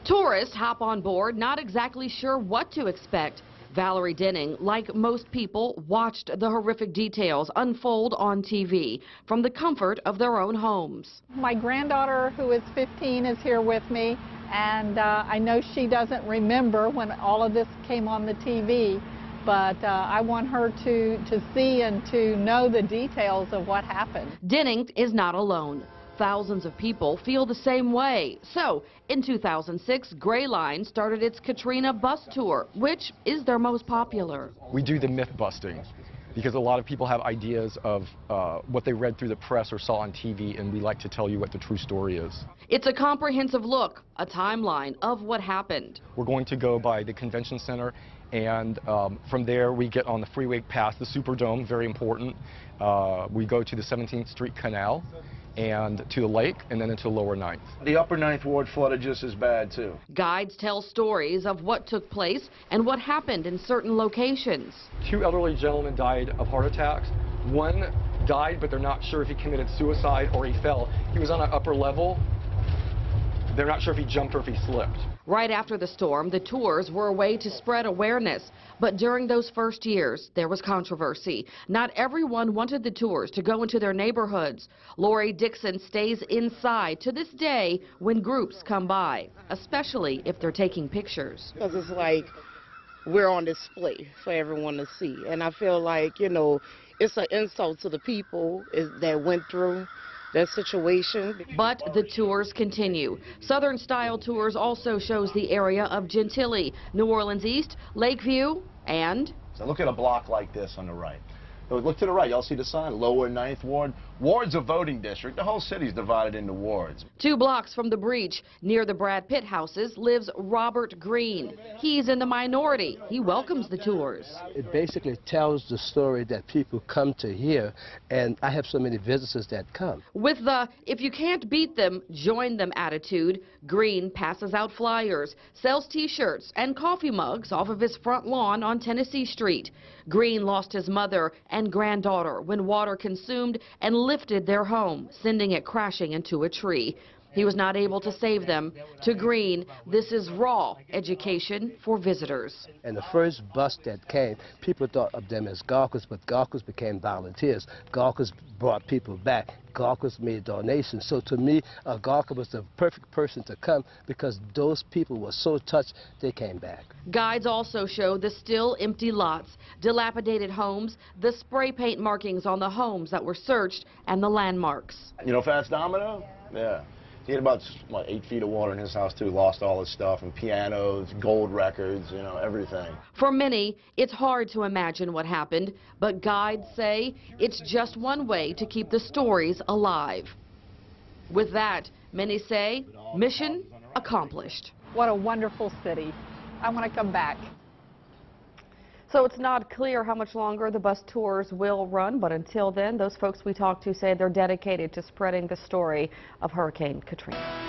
Tourists hop on board, not exactly sure what to expect. Valerie Denning, like most people, watched the horrific details unfold on TV from the comfort of their own homes. My granddaughter, who is 15, is here with me, and I know she doesn't remember when all of this came on the TV, but I want her to see and to know the details of what happened. Denning is not alone. Thousands of people feel the same way. So, in 2006, Gray Line started its Katrina bus tour, which is their most popular. We do the myth busting because a lot of people have ideas of what they read through the press or saw on TV, and we like to tell you what the true story is. It's a comprehensive look, a timeline of what happened. We're going to go by the convention center, and from there we get on the freeway past the Superdome, very important. We go to the 17th Street Canal and to the lake, and then into Lower 9th. The Upper 9th Ward flooded just as bad, too. Guides tell stories of what took place and what happened in certain locations. 2 elderly gentlemen died of heart attacks. One died, but they're not sure if he committed suicide or he fell. He was on an upper level. They're not sure if he jumped or if he slipped. Right after the storm, the tours were a way to spread awareness. But during those first years, there was controversy. Not everyone wanted the tours to go into their neighborhoods. Lori Dixon stays inside to this day when groups come by, especially if they're taking pictures. Because it's like we're on display for everyone to see. And I feel like, you know, it's an insult to the people that went through that situation. But the tours continue. Southern Style Tours also shows the area of Gentilly, New Orleans East, Lakeview, and... So look at a block like this on the right. Look to the right, y'all see the sign, Lower 9th Ward. Ward's a voting district. The whole city's divided into wards. 2 blocks from the breach, near the Brad Pitt houses, lives Robert Green. He's in the minority. He welcomes the tours. It basically tells the story that people come to hear, and I have so many visitors that come. With the if you can't beat them, join them attitude, Green passes out flyers, sells T-shirts and coffee mugs off of his front lawn on Tennessee Street. Green lost his mother and granddaughter when water consumed and lifted their home, sending it crashing into a tree. He was not able to save them. To Green, this is raw education for visitors. And the first bus that came, people thought of them as gawkers, but gawkers became volunteers. Gawkers brought people back. Gawkers made donations. So to me, a gawker was the perfect person to come because those people were so touched, they came back. Guides also show the still empty lots, dilapidated homes, the spray paint markings on the homes that were searched, and the landmarks. You know Fats Domino? Yeah. He had about 8 feet of water in his house, too. Lost all his stuff, and pianos, gold records, you know, everything. For many, it's hard to imagine what happened, but guides say it's just one way to keep the stories alive. With that, many say, mission accomplished. What a wonderful city. I want to come back. So it's not clear how much longer the bus tours will run, but until then, those folks we talked to say they're dedicated to spreading the story of Hurricane Katrina.